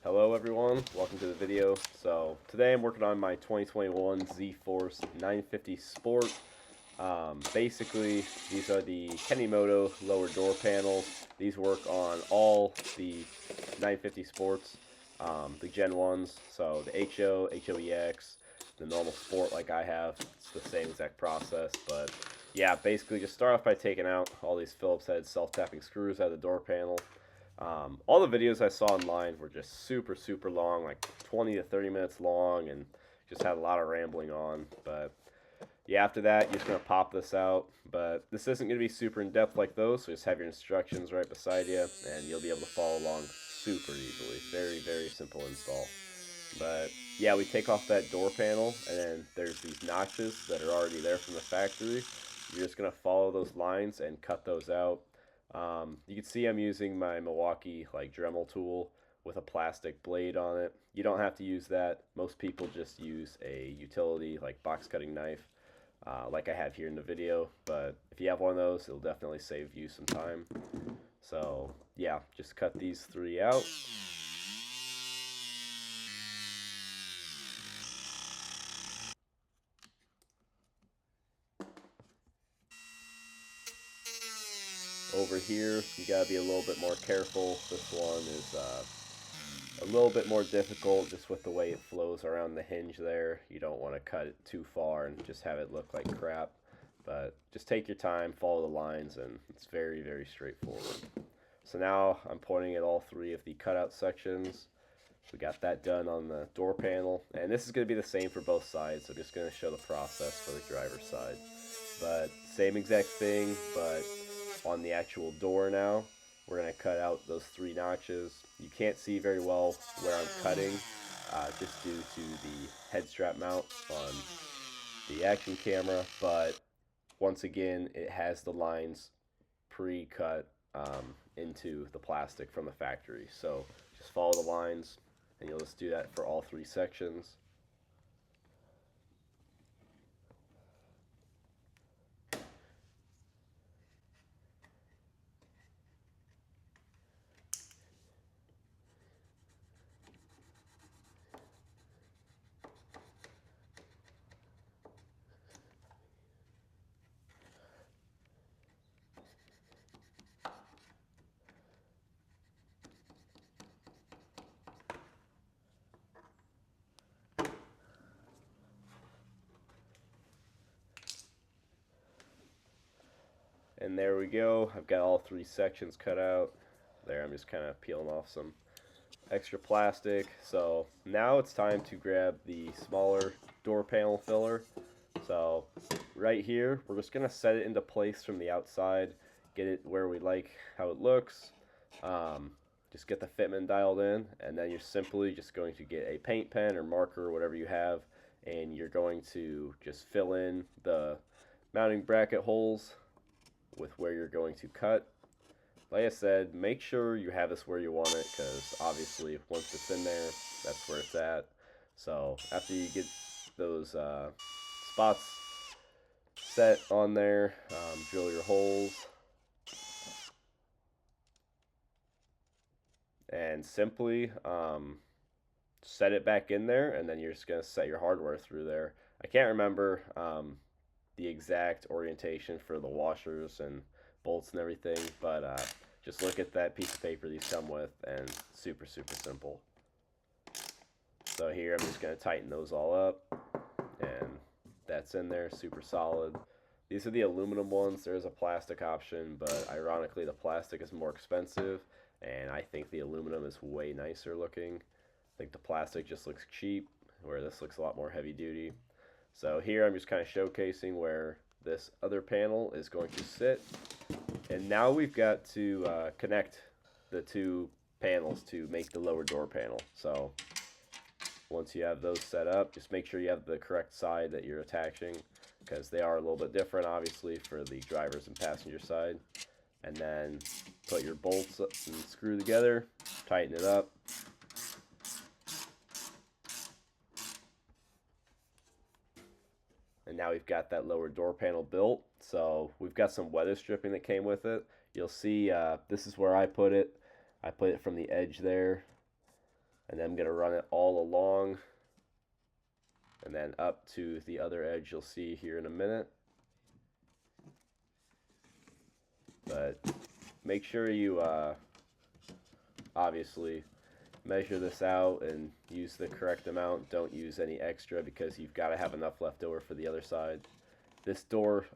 Hello everyone, welcome to the video. So today I'm working on my 2021 Z Force 950 Sport. Basically, these are the Kenimoto lower door panels. These work on all the 950 Sports, the Gen 1s, so the HO, HOEX, the normal Sport like I have. It's the same exact process, but yeah, basically just start off by taking out all these Phillips head self-tapping screws out of the door panel. All the videos I saw online were just super long, like 20 to 30 minutes long, and just had a lot of rambling on. But yeah, after that, you're just going to pop this out. But this isn't going to be super in-depth like those, so just have your instructions right beside you, and you'll be able to follow along super easily. Very simple install. But yeah, we take off that door panel, and then there's these notches that are already there from the factory. You're just going to follow those lines and cut those out. You can see I'm using my Milwaukee Dremel tool with a plastic blade on it. You don't have to use that. Most people just use a utility like box cutting knife, like I have here in the video. But if you have one of those, it'll definitely save you some time. So yeah, just cut these three out. Over here, you gotta be a little bit more careful. This one is a little bit more difficult just with the way it flows around the hinge there. You don't want to cut it too far and just have it look like crap. But just take your time, follow the lines, and it's very straightforward. So now I'm pointing at all three of the cutout sections. We got that done on the door panel, and this is going to be the same for both sides. So I'm just going to show the process for the driver's side. But same exact thing, but on the actual door now. We're going to cut out those three notches. You can't see very well where I'm cutting, just due to the head strap mount on the action camera, but once again, it has the lines pre-cut into the plastic from the factory. So just follow the lines, and you'll just do that for all three sections. And there we go. I've got all three sections cut out. There, I'm just kind of peeling off some extra plastic. So now it's time to grab the smaller door panel filler. So right here, we're just going to set it into place from the outside, get it where we like how it looks. Just get the fitment dialed in, and then you're simply just going to get a paint pen or marker or whatever you have, and you're going to just fill in the mounting bracket holes with where you're going to cut. Like I said, make sure you have this where you want it, because obviously once it's in there, that's where it's at. So after you get those spots set on there, drill your holes, and simply set it back in there, and then you're just going to set your hardware through there. I can't remember the exact orientation for the washers and bolts and everything, but just look at that piece of paper these come with, and super simple. So here I'm just going to tighten those all up, and that's in there, super solid. These are the aluminum ones. There's a plastic option, but ironically the plastic is more expensive, and I think the aluminum is way nicer looking. I think the plastic just looks cheap, where this looks a lot more heavy duty. So here I'm just kind of showcasing where this other panel is going to sit. And now we've got to connect the two panels to make the lower door panel. So once you have those set up, just make sure you have the correct side that you're attaching, because they are a little bit different obviously for the driver's and passenger side. And then put your bolts and screw together, tighten it up. And now we've got that lower door panel built. So we've got some weather stripping that came with it. You'll see this is where I put it. I put it from the edge there And then I'm going to run it all along and then up to the other edge you'll see here in a minute. But make sure you obviously measure this out and use the correct amount. Don't use any extra because you've got to have enough left over for the other side. This door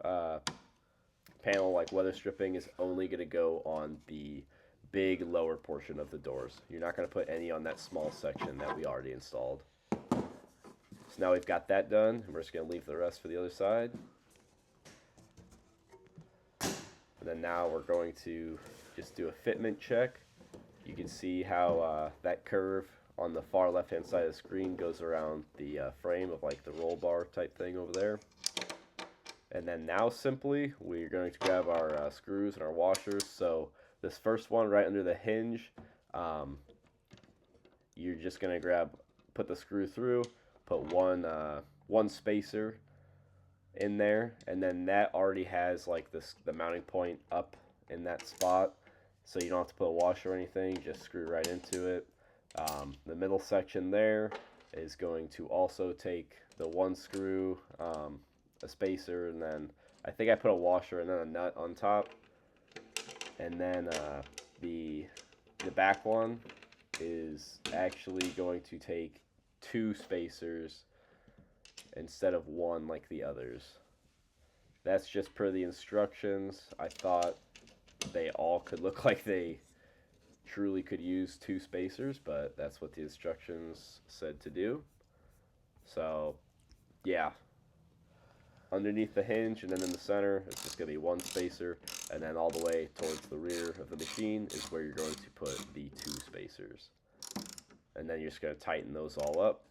panel, like weather stripping, is only going to go on the big lower portion of the doors. You're not going to put any on that small section that we already installed. So now we've got that done, and we're just going to leave the rest for the other side. And then now we're going to just do a fitment check. You can see how that curve on the far left hand side of the screen goes around the frame of like the roll bar type thing over there. And then now simply we're going to grab our screws and our washers. So this first one right under the hinge, you're just going to put the screw through, put one spacer in there, and then that already has like the mounting point up in that spot, so you don't have to put a washer or anything, just screw right into it. The middle section there is going to also take the one screw, a spacer, and then I think I put a washer and then a nut on top. And then the back one is actually going to take two spacers instead of one like the others. That's just per the instructions. I thought they all could look like they truly could use two spacers, but that's what the instructions said to do. So yeah, underneath the hinge and then in the center it's just going to be one spacer, and then all the way towards the rear of the machine is where you're going to put the two spacers. And then you're just going to tighten those all up.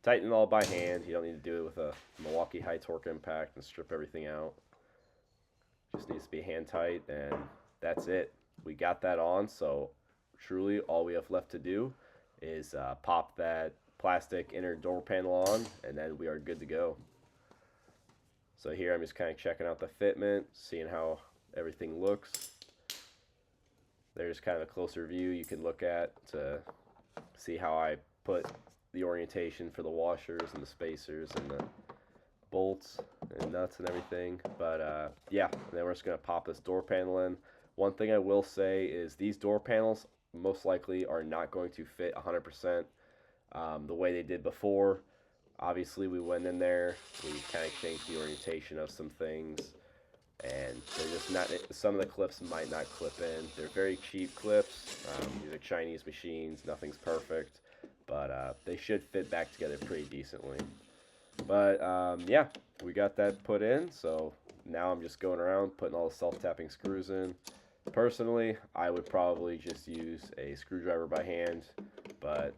Tighten it all by hand. You don't need to do it with a Milwaukee high torque impact and strip everything out. Just needs to be hand tight, and that's it. We got that on, so truly all we have left to do is pop that plastic inner door panel on, and then we are good to go. So here I'm just kind of checking out the fitment, seeing how everything looks. There's kind of a closer view you can look at to see how I put the orientation for the washers and the spacers and the bolts and nuts and everything. But yeah, and then we're just going to pop this door panel in. One thing I will say is these door panels most likely are not going to fit 100% the way they did before. Obviously we went in there, we kind of changed the orientation of some things, and they're just not, some of the clips might not clip in. They're very cheap clips. These are Chinese machines, nothing's perfect, but they should fit back together pretty decently. But yeah, we got that put in, so now I'm just going around putting all the self-tapping screws in. Personally, I would probably just use a screwdriver by hand, but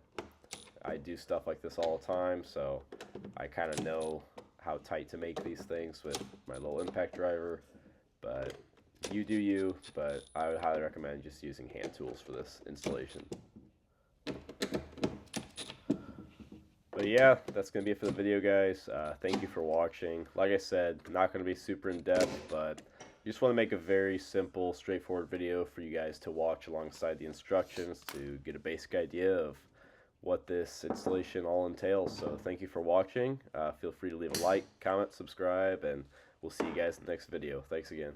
I do stuff like this all the time, so I kind of know how tight to make these things with my little impact driver. But you do you, but I would highly recommend just using hand tools for this installation. But yeah, that's going to be it for the video, guys. Thank you for watching. Like I said, not going to be super in-depth, but just want to make a very simple, straightforward video for you guys to watch alongside the instructions to get a basic idea of what this installation all entails. So thank you for watching. Feel free to leave a like, comment, subscribe, and we'll see you guys in the next video. Thanks again.